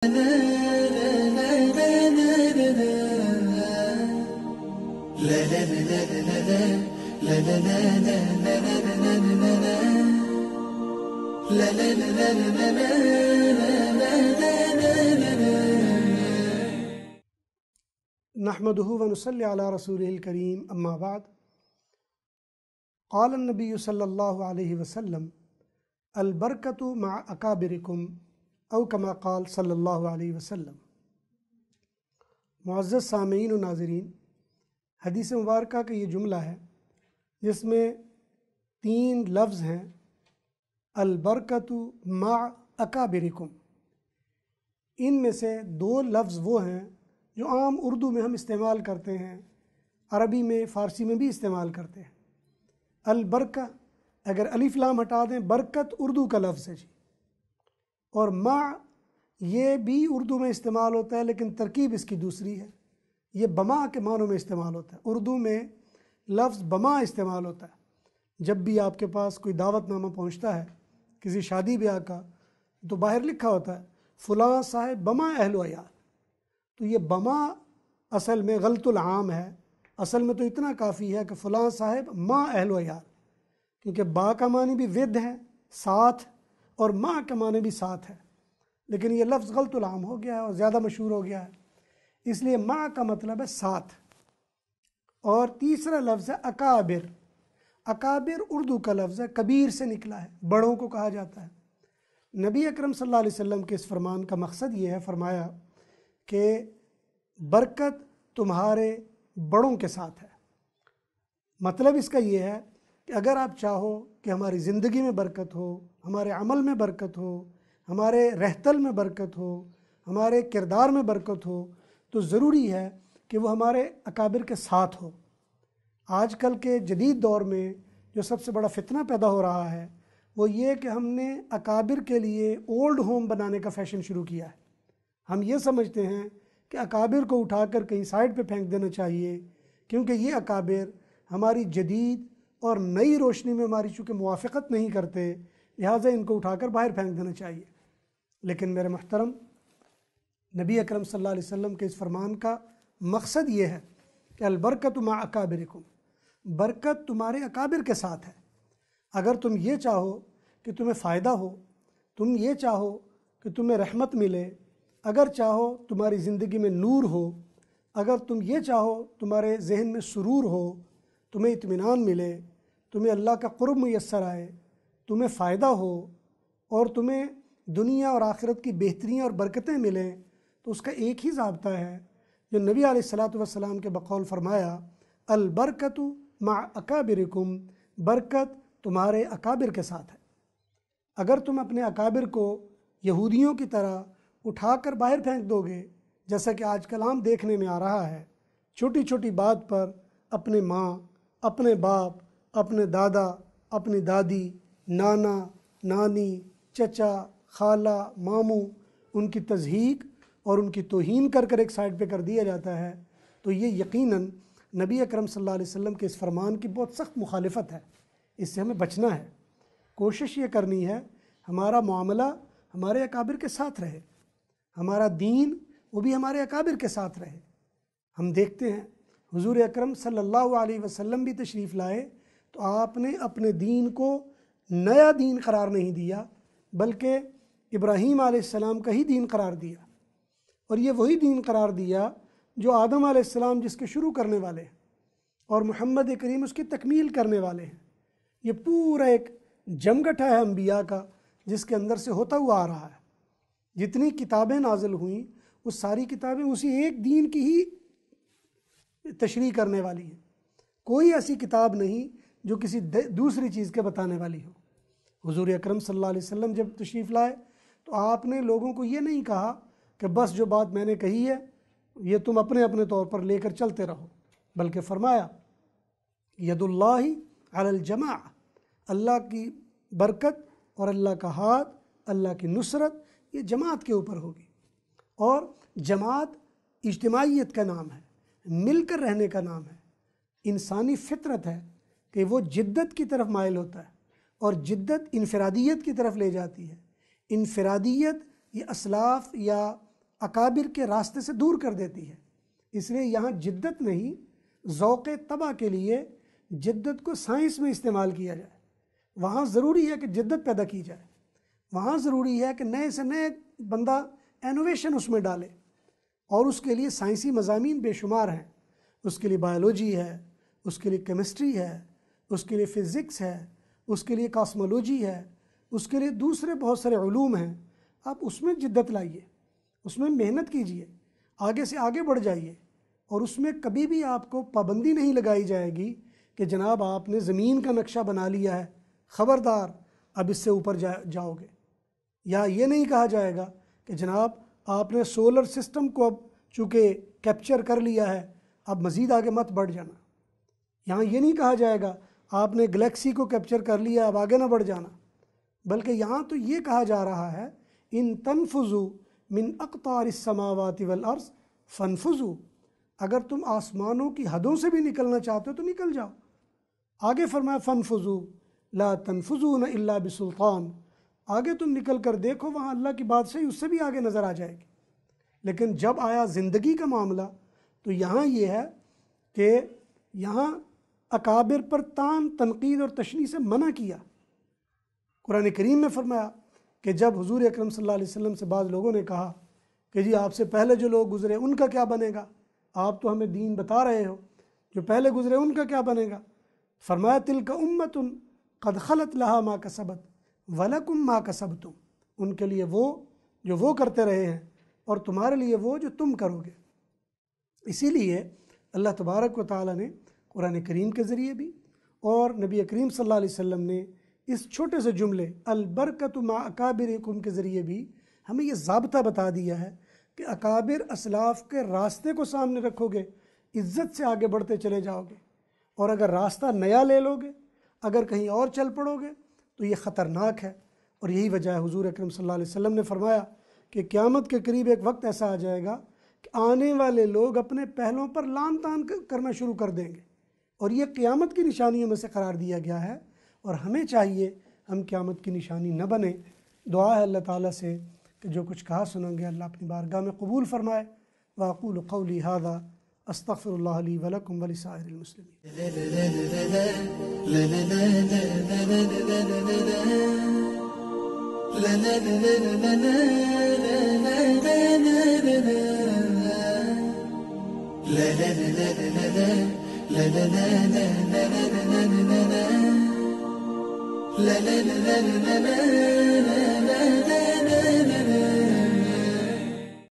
نحمده ونصلي على رسوله الكريم اما بعد قال النبي صلی اللہ علیہ وسلم البرکۃ مع اکابرکم او کما قال صلی اللہ علیہ وسلم۔ معزز سامعین و ناظرین، حدیث مبارکہ کا یہ جملہ ہے جس میں 3 لفظ ہیں، البرکۃ مع اکابرکم۔ ان میں سے 2 لفظ وہ ہیں جو عام اردو میں ہم استعمال کرتے ہیں، عربی میں فارسی میں بھی استعمال کرتے ہیں۔ البرکہ اگر الف لام ہٹا دیں، برکت اردو کا لفظ ہے جی، اور مع یہ بھی اردو میں استعمال ہوتا ہے لیکن ترکیب اس کی دوسری ہے، یہ بما کے معنوں میں استعمال ہوتا ہے۔ اردو میں لفظ بما استعمال ہوتا ہے۔ جب بھی آپ کے پاس کوئی دعوت نامہ پہنچتا ہے کسی شادی بیاہ کا، تو باہر لکھا ہوتا ہے فلاں صاحب بما اہل و عیال، تو یہ بما اصل میں غلط العام ہے۔ اصل میں تو اتنا کافی ہے کہ فلاں صاحب ما اہل و عیال، کیونکہ با کا معنی بھی ود ہے، ساتھ، اور ما کا معنی بھی ساتھ ہے، لیکن یہ لفظ غلط العام ہو گیا ہے اور زیادہ مشہور ہو گیا ہے، اس لیے ما کا مطلب ہے ساتھ۔ اور تیسرا لفظ ہے اکابر۔ اکابر اردو کا لفظ ہے، کبیر سے نکلا ہے، بڑوں کو کہا جاتا ہے۔ نبی اکرم صلی اللہ علیہ وسلم کے اس فرمان کا مقصد یہ ہے، فرمایا کہ برکت تمہارے بڑوں کے ساتھ ہے۔ مطلب اس کا یہ ہے کہ اگر آپ چاہو کہ ہماری زندگی میں برکت ہو، ہمارے عمل میں برکت ہو، ہمارے رہتل میں برکت ہو، ہمارے کردار میں برکت ہو، تو ضروری ہے کہ وہ ہمارے اکابر کے ساتھ ہو۔ آج کل کے جدید دور میں جو سب سے بڑا فتنہ پیدا ہو رہا ہے وہ یہ کہ ہم نے اکابر کے لیے اولڈ ہوم بنانے کا فیشن شروع کیا ہے۔ ہم یہ سمجھتے ہیں کہ اکابر کو اٹھا کر کہیں سائڈ پہ پھینک دینا چاہیے، کیونکہ یہ اکابر ہماری جدید اور نئی روشنی میں ہماری چونکہ موافقت نہیں کرتے، لہٰذا ان کو اٹھا کر باہر پھینک دینا چاہیے۔ لیکن میرے محترم، نبی اکرم صلی اللہ علیہ وسلم کے اس فرمان کا مقصد یہ ہے کہ البرکۃ مع اکابرکم، برکت تمہارے اکابر کے ساتھ ہے۔ اگر تم یہ چاہو کہ تمہیں فائدہ ہو، تم یہ چاہو کہ تمہیں رحمت ملے، اگر چاہو تمہاری زندگی میں نور ہو، اگر تم یہ چاہو تمہارے ذہن میں سرور ہو، تمہیں اطمینان ملے، تمہیں اللہ کا قرب میسر آئے، تمہیں فائدہ ہو، اور تمہیں دنیا اور آخرت کی بہتریاں اور برکتیں ملیں، تو اس کا ایک ہی ضابطہ ہے جو نبی علیہ الصلاۃ والسلام کے بقول فرمایا، البرکۃ مع اکابرکم، برکت تمہارے اکابر کے ساتھ ہے۔ اگر تم اپنے اکابر کو یہودیوں کی طرح اٹھا کر باہر پھینک دو گے، جیسا کہ آج کل عام دیکھنے میں آ رہا ہے، چھوٹی چھوٹی بات پر اپنے ماں، اپنے باپ، اپنے دادا، اپنی دادی، نانا، نانی، چچا، خالہ، ماموں، ان کی تضحیک اور ان کی توہین کر کر ایک سائڈ پہ کر دیا جاتا ہے، تو یہ یقیناً نبی اکرم صلی اللہ علیہ وسلم کے اس فرمان کی بہت سخت مخالفت ہے۔ اس سے ہمیں بچنا ہے۔ کوشش یہ کرنی ہے ہمارا معاملہ ہمارے اکابر کے ساتھ رہے، ہمارا دین وہ بھی ہمارے اکابر کے ساتھ رہے۔ ہم دیکھتے ہیں حضور اکرم صلی اللہ علیہ وسلم بھی تشریف لائے تو آپ نے اپنے دین کو نیا دین قرار نہیں دیا، بلکہ ابراہیم علیہ السلام کا ہی دین قرار دیا، اور یہ وہی دین قرار دیا جو آدم علیہ السلام جس کے شروع کرنے والے ہیں، اور محمد کریم اس کی تکمیل کرنے والے ہیں۔ یہ پورا ایک جمگٹھا ہے انبیاء کا جس کے اندر سے ہوتا ہوا آ رہا ہے۔ جتنی کتابیں نازل ہوئیں وہ ساری کتابیں اسی ایک دین کی ہی تشریح کرنے والی ہیں، کوئی ایسی کتاب نہیں جو کسی دوسری چیز کے بتانے والی ہو۔ حضور اکرم صلی اللہ علیہ وسلم جب تشریف لائے تو آپ نے لوگوں کو یہ نہیں کہا کہ بس جو بات میں نے کہی ہے یہ تم اپنے اپنے طور پر لے کر چلتے رہو، بلکہ فرمایا ید اللہ علی الجماع، اللہ کی برکت اور اللہ کا ہاتھ، اللہ کی نصرت یہ جماعت کے اوپر ہوگی۔ اور جماعت اجتماعیت کا نام ہے، مل کر رہنے کا نام ہے۔ انسانی فطرت ہے کہ وہ جدت کی طرف مائل ہوتا ہے، اور جدت انفرادیت کی طرف لے جاتی ہے۔ انفرادیت یہ اسلاف یا اکابر کے راستے سے دور کر دیتی ہے۔ اس لیے یہاں جدت نہیں، ذوق طبع کے لیے جدت کو سائنس میں استعمال کیا جائے۔ وہاں ضروری ہے کہ جدت پیدا کی جائے، وہاں ضروری ہے کہ نئے سے نئے بندہ انوویشن اس میں ڈالے، اور اس کے لیے سائنسی مضامین بے شمار ہیں۔ اس کے لیے بایولوجی ہے، اس کے لیے کیمسٹری ہے، اس کے لیے فزکس ہے، اس کے لیے کاسمولوجی ہے، اس کے لیے دوسرے بہت سارے علوم ہیں۔ آپ اس میں جدت لائیے، اس میں محنت کیجئے، آگے سے آگے بڑھ جائیے، اور اس میں کبھی بھی آپ کو پابندی نہیں لگائی جائے گی کہ جناب آپ نے زمین کا نقشہ بنا لیا ہے، خبردار اب اس سے اوپر جاؤ گے۔ یا یہ نہیں کہا جائے گا کہ جناب آپ نے سولر سسٹم کو اب چونکہ کیپچر کر لیا ہے، اب مزید آگے مت بڑھ جانا۔ یہاں یہ نہیں کہا جائے گا آپ نے گلیکسی کو کیپچر کر لیا، اب آگے نہ بڑھ جانا، بلکہ یہاں تو یہ کہا جا رہا ہے ان تنفذوا من اقطار السماوات والارض فانفذوا، اگر تم آسمانوں کی حدوں سے بھی نکلنا چاہتے ہو تو نکل جاؤ۔ آگے فرمایا فانفذوا لا تنفذون الا بسلطان، آگے تم نکل کر دیکھو، وہاں اللہ کی بادشاہی اس سے بھی آگے نظر آ جائے گی۔ لیکن جب آیا زندگی کا معاملہ تو یہاں یہ ہے کہ یہاں اکابر پر تان، تنقید اور تشنیع سے منع کیا۔ قرآن کریم میں فرمایا کہ جب حضور اکرم صلی اللہ علیہ وسلم سے بعض لوگوں نے کہا کہ جی آپ سے پہلے جو لوگ گزرے ان کا کیا بنے گا، آپ تو ہمیں دین بتا رہے ہو، جو پہلے گزرے ان کا کیا بنے گا؟ فرمایا تلک امۃ قد خلت لہا ما کسبت ولکم ما کسبتم، ان کے لیے وہ جو وہ کرتے رہے ہیں اور تمہارے لیے وہ جو تم کرو گے۔ اسی لیے اللہ تبارک و تعالیٰ نے قرآن کریم کے ذریعے بھی اور نبی کریم صلی اللہ علیہ وسلم نے اس چھوٹے سے جملے البرکۃ مع اکابرکم کے ذریعے بھی ہمیں یہ ضابطہ بتا دیا ہے کہ اکابر اسلاف کے راستے کو سامنے رکھو گے، عزت سے آگے بڑھتے چلے جاؤ گے، اور اگر راستہ نیا لے لو گے، اگر کہیں اور چل پڑو گے تو یہ خطرناک ہے۔ اور یہی وجہ ہے حضور اکرم صلی اللہ علیہ وسلم نے فرمایا کہ قیامت کے قریب ایک وقت ایسا آ جائے گا کہ آنے والے لوگ اپنے پہلوں پر لان تان کرنا شروع کر دیں گے، اور یہ قیامت کی نشانیوں میں سے قرار دیا گیا ہے، اور ہمیں چاہیے ہم قیامت کی نشانی نہ بنیں۔ دعا ہے اللہ تعالیٰ سے کہ جو کچھ کہا سنیں گے اللہ اپنی بارگاہ میں قبول فرمائے۔ واقول قولی ھذا استغفر اللہ لی ولکم ولسائر المسلمين۔